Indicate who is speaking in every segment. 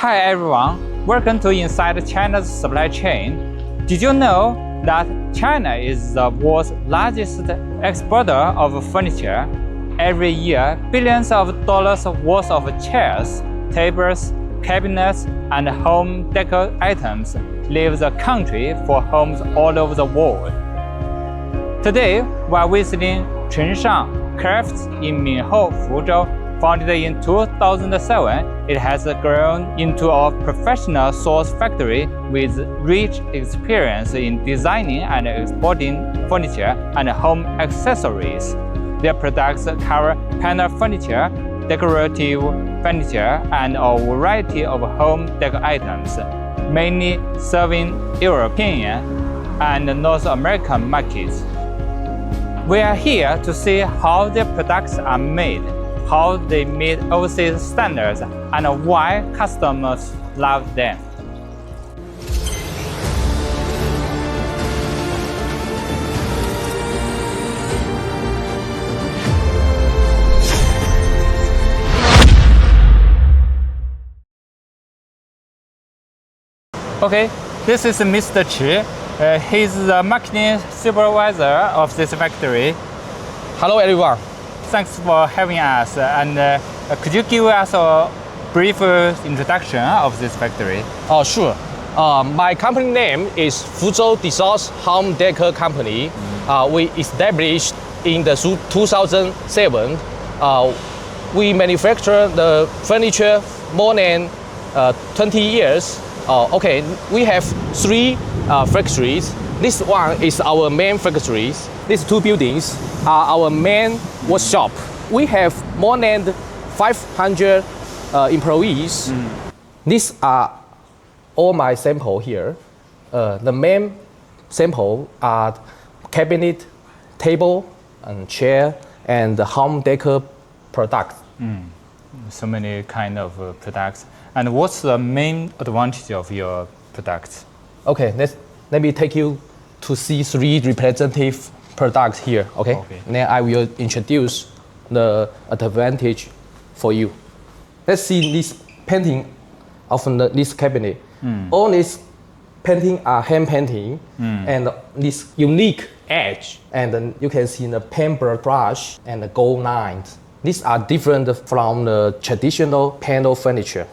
Speaker 1: Hi everyone, welcome to Inside China's Supply Chain. Did you know that China is the world's largest exporter of furniture? Every year, billions of dollars worth of chairs, tables, cabinets, and home decor items leave the country for homes all over the world. Today, while visiting Chengshang Crafts in Minhou, Fuzhou, founded in 2007, it has grown into a professional source factory with rich experience in designing and exporting furniture and home accessories. Their products cover panel furniture, decorative furniture, and a variety of home decor items, mainly serving European and North American markets. We are here to see how their products are made, how they meet overseas standards, and why customers love them. Okay, this is Mr. Chi. He's the marketing supervisor of this factory.
Speaker 2: Hello everyone.
Speaker 1: Thanks for having us. And could you give us a brief introduction of this factory?
Speaker 2: Oh, sure. My company name is Fuzhou Desource Home Decor Company. We established in the 2007. We manufacture the furniture more than 20 years. Okay, we have three factories. This one is our main factories. These two buildings are our main workshop. We have more than 500 employees. These are all my sample here. The main sample are cabinet, table, and chair, and home decor products.
Speaker 1: So many kind of products. And what's the main advantage of your products?
Speaker 2: Okay, let me take you to see three representative products here, okay? Then I will introduce the advantage for you. Let's see this painting of this cabinet. All these painting are hand painting, and this unique edge, and then you can see the paint brush and the gold lines. These are different from the traditional panel furniture.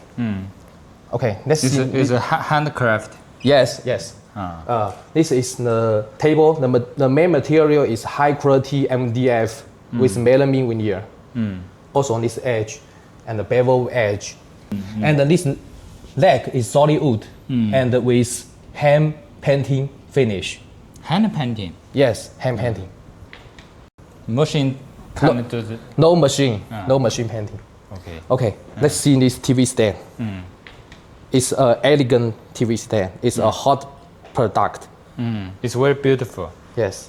Speaker 2: Okay, let's see.
Speaker 1: This is a handcraft.
Speaker 2: Yes. This is the table. The main material is high quality MDF with melamine veneer. Also on this edge and the bevel edge. And this leg is solid wood and with hand painting finish.
Speaker 1: Hand painting?
Speaker 2: Yes, hand painting.
Speaker 1: Machine can't do the...
Speaker 2: No machine, no machine painting. Okay, let's see this TV stand. It's an elegant TV stand. It's a hot product.
Speaker 1: It's very beautiful.
Speaker 2: Yes.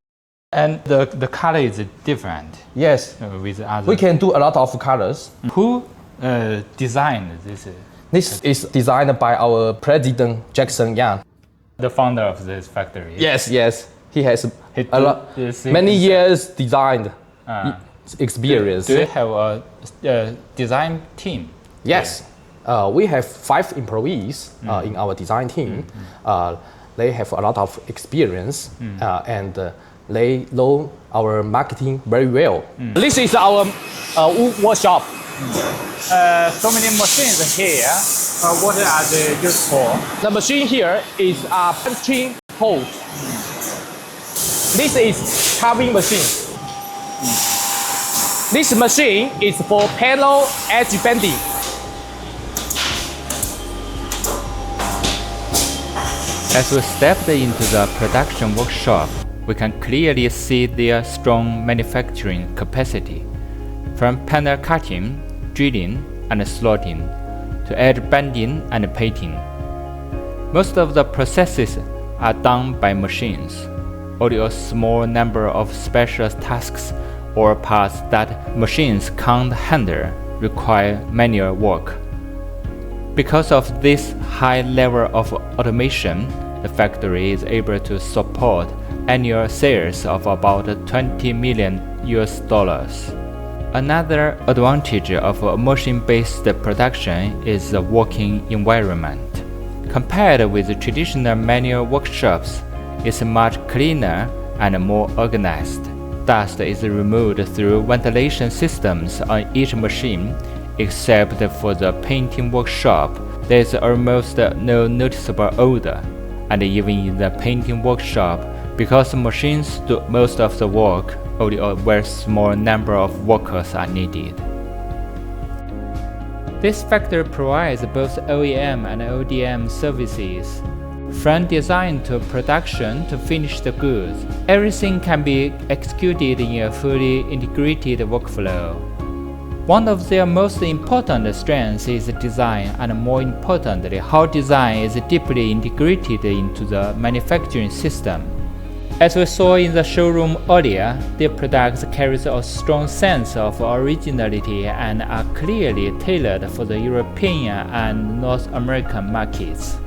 Speaker 1: And the color is different.
Speaker 2: Yes.
Speaker 1: With other.
Speaker 2: We can do a lot of colors.
Speaker 1: Who designed this?
Speaker 2: This is designed by our president, Jackson Yang.
Speaker 1: The founder of this factory.
Speaker 2: Yes. He has many years design experience.
Speaker 1: Do you have a design team?
Speaker 2: Yes. We have 5 employees in our design team. They have a lot of experience and they know our marketing very well. This is our workshop.
Speaker 1: So many machines here. What are they used for?
Speaker 2: The machine here is a punching hole. This is carving machine. This machine is for panel edge bending.
Speaker 1: As we stepped into the production workshop, we can clearly see their strong manufacturing capacity, from panel cutting, drilling, and slotting, to edge bending and painting. Most of the processes are done by machines. Only a small number of special tasks or parts that machines can't handle require manual work. Because of this high level of automation, the factory is able to support annual sales of about $20 million. Another advantage of a machine-based production is the working environment. Compared with traditional manual workshops, it's much cleaner and more organized. Dust is removed through ventilation systems on each machine, except for the painting workshop. There is almost no noticeable odor, and even in the painting workshop, because machines do most of the work, only a very small number of workers are needed. This factory provides both OEM and ODM services. From design to production to finished goods, everything can be executed in a fully integrated workflow. One of their most important strengths is design, and more importantly, how design is deeply integrated into the manufacturing system. As we saw in the showroom earlier, their products carry a strong sense of originality and are clearly tailored for the European and North American markets.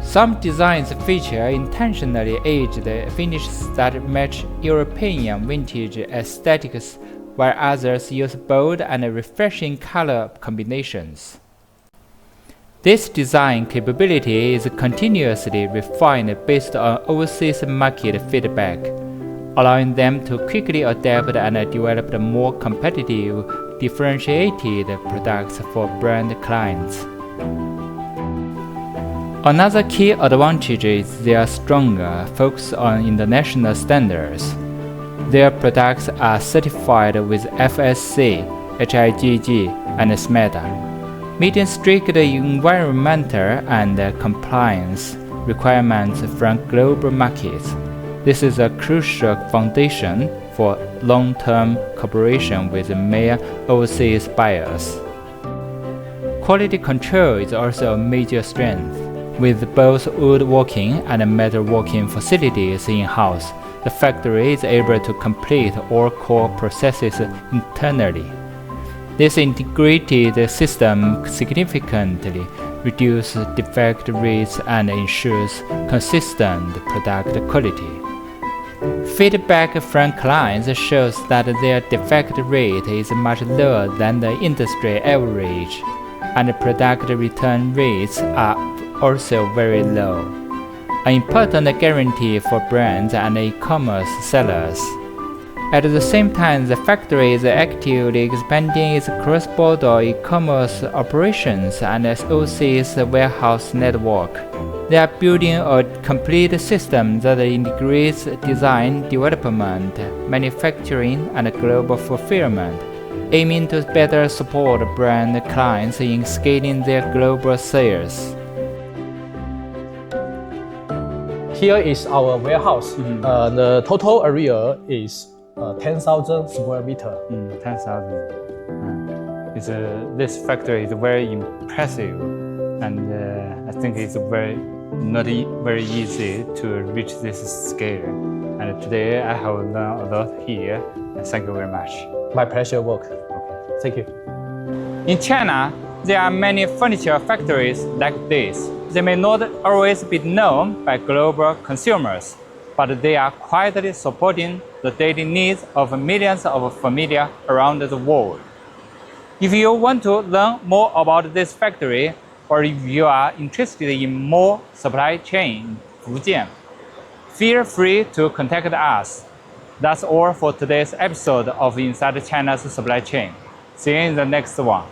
Speaker 1: Some designs feature intentionally aged finishes that match European vintage aesthetics, while others use bold and refreshing color combinations. This design capability is continuously refined based on overseas market feedback, allowing them to quickly adapt and develop more competitive, differentiated products for brand clients. Another key advantage is their stronger focus on international standards. Their products are certified with FSC, HIGG, and SMETA, meeting strict environmental and compliance requirements from global markets. This is a crucial foundation for long-term cooperation with major overseas buyers. Quality control is also a major strength. With both woodworking and metalworking facilities in-house, the factory is able to complete all core processes internally. This integrated system significantly reduces defect rates and ensures consistent product quality. Feedback from clients shows that their defect rate is much lower than the industry average, and product return rates are also very low, an important guarantee for brands and e-commerce sellers. At the same time, the factory is actively expanding its cross-border e-commerce operations and overseas warehouse network. They are building a complete system that integrates design, development, manufacturing, and global fulfillment, aiming to better support brand clients in scaling their global sales.
Speaker 2: Here is our warehouse. The total area is 10,000 square meter.
Speaker 1: 10,000. This factory is very impressive, and I think it's not very easy to reach this scale. And today I have learned a lot here. And thank you very much.
Speaker 2: My pleasure work.
Speaker 1: Okay.
Speaker 2: Thank you.
Speaker 1: In China, there are many furniture factories like this. They may not always be known by global consumers, but they are quietly supporting the daily needs of millions of families around the world. If you want to learn more about this factory, or if you are interested in more supply chain in Fujian, feel free to contact us. That's all for today's episode of Inside China's Supply Chain. See you in the next one.